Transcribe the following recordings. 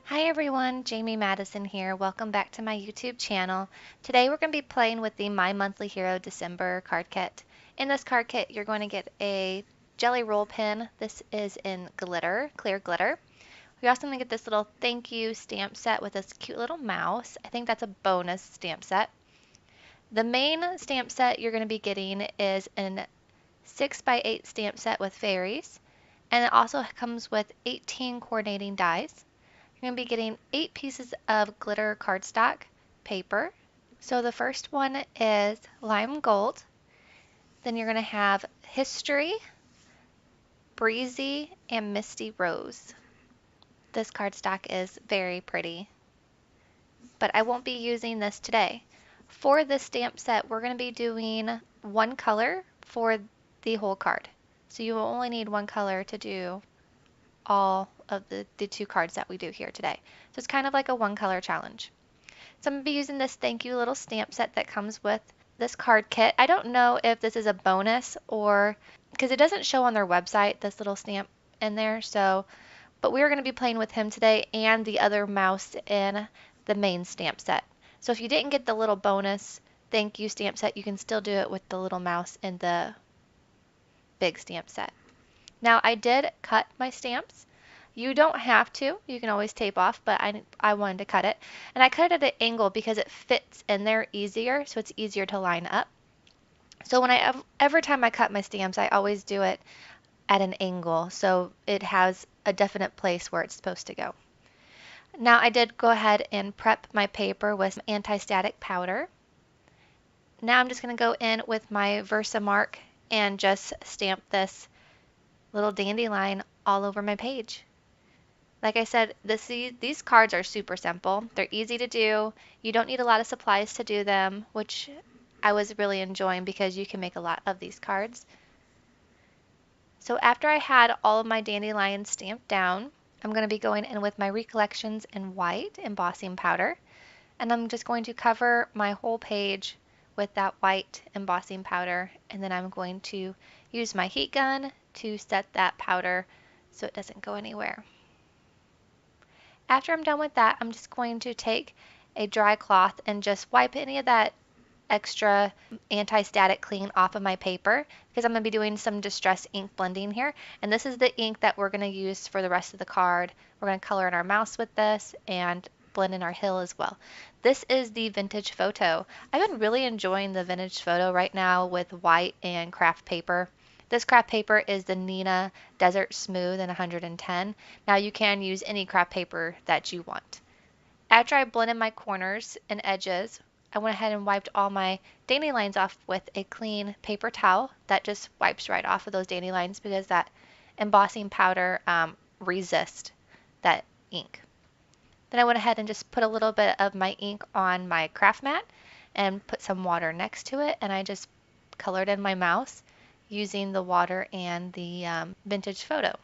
Hi everyone, Jamie Madison here. Welcome back to my YouTube channel. Today we're going to be playing with the My Monthly Hero December card kit. In this card kit, you're going to get a jelly roll pin. This is in glitter, clear glitter. We're also going to get this little thank you stamp set with this cute little mouse. I think that's a bonus stamp set. The main stamp set you're going to be getting is an 6x8 stamp set with fairies, and it also comes with 18 coordinating dies. You're going to be getting 8 pieces of glitter cardstock paper. So the first one is lime gold. Then you're going to have history, breezy, and misty rose. This cardstock is very pretty, but I won't be using this today. For this stamp set, we're going to be doing one color for the whole card. So you will only need one color to do all of the 2 cards that we do here today. So it's kind of like a one color challenge. So I'm going to be using this thank you little stamp set that comes with this card kit. I don't know if this is a bonus or because it doesn't show on their website, this little stamp in there. So, but we're going to be playing with him today and the other mouse in the main stamp set. So if you didn't get the little bonus thank you stamp set, you can still do it with the little mouse in the big stamp set. Now I did cut my stamps. You don't have to. You can always tape off, but I wanted to cut it. And I cut it at an angle because it fits in there easier, so it's easier to line up. So every time I cut my stamps, I always do it at an angle, so it has a definite place where it's supposed to go. Now I did go ahead and prep my paper with some anti-static powder. Now I'm just going to go in with my Versamark and just stamp this little dandelion all over my page. Like I said, these cards are super simple. They're easy to do. You don't need a lot of supplies to do them, which I was really enjoying because you can make a lot of these cards. So after I had all of my dandelions stamped down, I'm going to be going in with my Recollections in white embossing powder, and I'm just going to cover my whole page with that white embossing powder, and then I'm going to use my heat gun to set that powder so it doesn't go anywhere. After I'm done with that, I'm just going to take a dry cloth and just wipe any of that extra anti-static clean off of my paper because I'm going to be doing some distress ink blending here. And this is the ink that we're going to use for the rest of the card. We're going to color in our mouse with this and blend in our hill as well. This is the Vintage Photo. I've been really enjoying the Vintage Photo right now with white and craft paper. This craft paper is the Neenah Desert Smooth in 110. Now you can use any craft paper that you want. After I blended my corners and edges, I went ahead and wiped all my dandelions off with a clean paper towel. That just wipes right off of those dandelions because that embossing powder resists that ink. Then I went ahead and just put a little bit of my ink on my craft mat and put some water next to it, and I just colored in my mouse using the water and the Vintage Photo.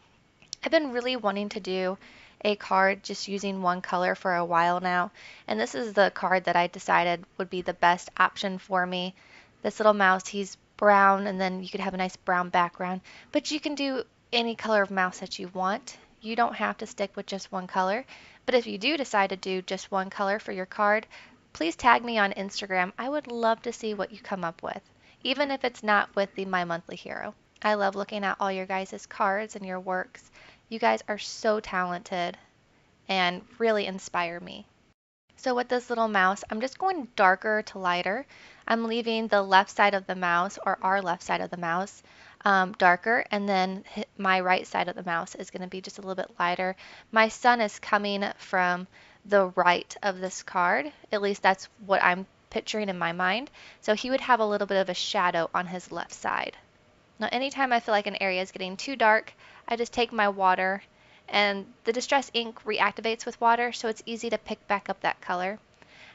I've been really wanting to do a card just using one color for a while now, and this is the card that I decided would be the best option for me. This little mouse, he's brown, and then you could have a nice brown background, but you can do any color of mouse that you want. You don't have to stick with just one color, but if you do decide to do just one color for your card, please tag me on Instagram. I would love to see what you come up with, even if it's not with the My Monthly Hero. I love looking at all your guys' cards and your works. You guys are so talented and really inspire me. So with this little mouse, I'm just going darker to lighter. I'm leaving the left side of the mouse, or our left side of the mouse, darker, and then my right side of the mouse is going to be just a little bit lighter. My sun is coming from the right of this card. At least that's what I'm picturing in my mind. So he would have a little bit of a shadow on his left side. Now anytime I feel like an area is getting too dark, I just take my water, and the Distress ink reactivates with water, so it's easy to pick back up that color.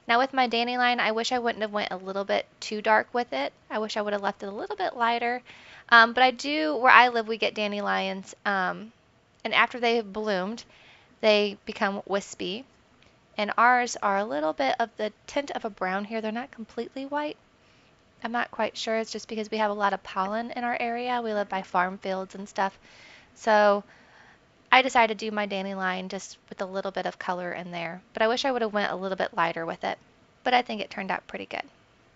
Now with my dandelion, I wish I wouldn't have went a little bit too dark with it. I wish I would have left it a little bit lighter. But I do, where I live, we get dandelions, and after they have bloomed, they become wispy. And ours are a little bit of the tint of a brown here. They're not completely white. I'm not quite sure. It's just because we have a lot of pollen in our area. We live by farm fields and stuff. So I decided to do my dandelion just with a little bit of color in there, but I wish I would have went a little bit lighter with it, but I think it turned out pretty good.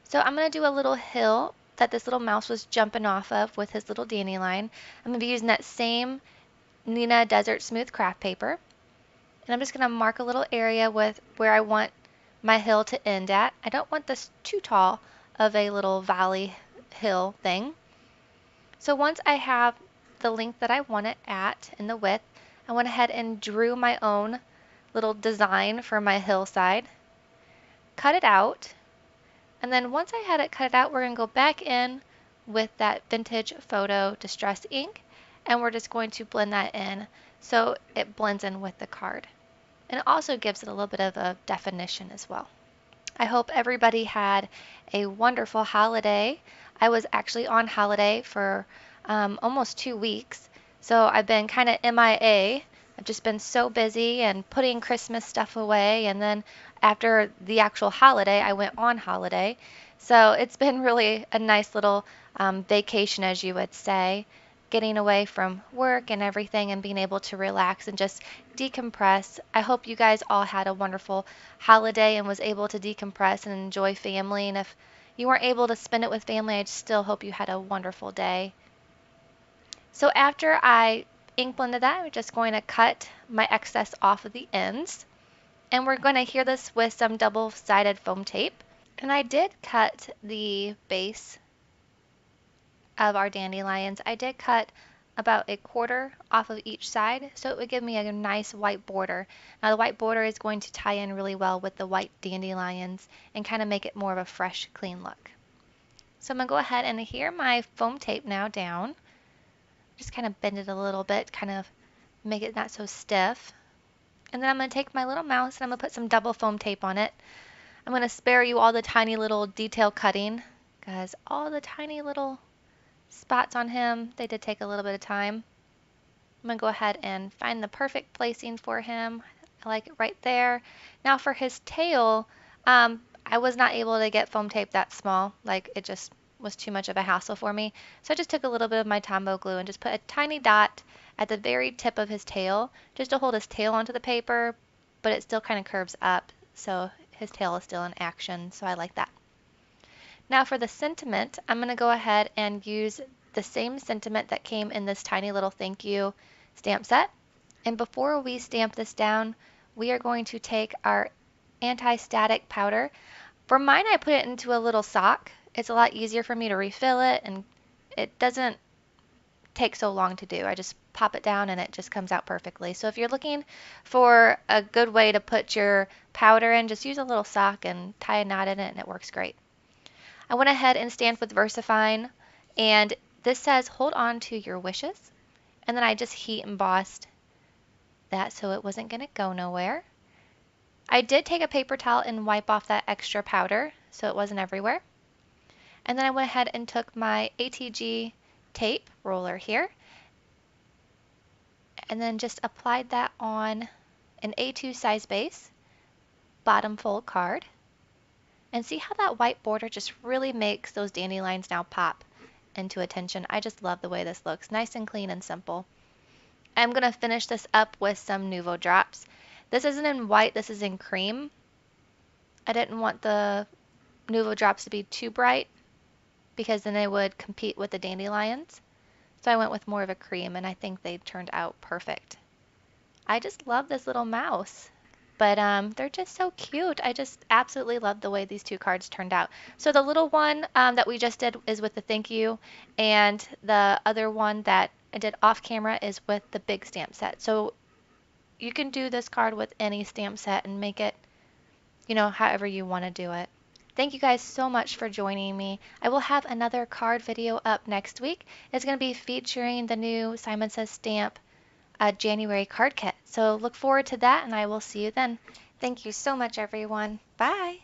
So I'm going to do a little hill that this little mouse was jumping off of with his little dandelion. I'm going to be using that same Neenah Desert Smooth craft paper, and I'm just going to mark a little area with where I want my hill to end at. I don't want this too tall of a little valley hill thing. So once I have the length that I want it at and the width, I went ahead and drew my own little design for my hillside, cut it out, and then once I had it cut out, we're going to go back in with that Vintage Photo Distress ink, and we're just going to blend that in so it blends in with the card. And it also gives it a little bit of a definition as well. I hope everybody had a wonderful holiday. I was actually on holiday for almost 2 weeks, so I've been kind of MIA. I've just been so busy and putting Christmas stuff away, and then after the actual holiday, I went on holiday. So it's been really a nice little vacation, as you would say, getting away from work and everything and being able to relax and just decompress. I hope you guys all had a wonderful holiday and was able to decompress and enjoy family. And if you weren't able to spend it with family, I still hope you had a wonderful day. So after I ink blended that, I'm just going to cut my excess off of the ends. And we're going to adhere this with some double-sided foam tape. And I did cut the base of our dandelions. I did cut about a quarter off of each side, so it would give me a nice white border. Now the white border is going to tie in really well with the white dandelions and kind of make it more of a fresh, clean look. So I'm going to go ahead and adhere my foam tape now down. Just kind of bend it a little bit, kind of make it not so stiff. And then I'm going to take my little mouse and I'm going to put some double foam tape on it. I'm going to spare you all the tiny little detail cutting, because all the tiny little spots on him, they did take a little bit of time. I'm going to go ahead and find the perfect placing for him. I like it right there. Now for his tail, I was not able to get foam tape that small. Like, it just was too much of a hassle for me. So I just took a little bit of my Tombow glue and just put a tiny dot at the very tip of his tail, just to hold his tail onto the paper, but it still kind of curves up, so his tail is still in action, so I like that. Now for the sentiment, I'm going to go ahead and use the same sentiment that came in this tiny little thank you stamp set. And before we stamp this down, we are going to take our anti-static powder. For mine, I put it into a little sock. It's a lot easier for me to refill it, and it doesn't take so long to do. I just pop it down and it just comes out perfectly. So if you're looking for a good way to put your powder in, just use a little sock and tie a knot in it and it works great. I went ahead and stamped with VersaFine, and this says hold on to your wishes, and then I just heat embossed that so it wasn't going to go nowhere. I did take a paper towel and wipe off that extra powder so it wasn't everywhere. And then I went ahead and took my ATG tape roller here and then just applied that on an A2 size base bottom fold card. And see how that white border just really makes those dandelions now pop into attention. I just love the way this looks. Nice and clean and simple. I'm going to finish this up with some Nuvo drops. This isn't in white, this is in cream. I didn't want the Nuvo drops to be too bright because then they would compete with the dandelions. So I went with more of a cream, and I think they turned out perfect. I just love this little mouse. But they're just so cute. I just absolutely love the way these two cards turned out. So the little one that we just did is with the thank you, and the other one that I did off camera is with the big stamp set. So you can do this card with any stamp set and make it, you know, however you want to do it. Thank you guys so much for joining me. I will have another card video up next week. It's going to be featuring the new Simon Says Stamp January card kit. So look forward to that, and I will see you then. Thank you so much, everyone. Bye.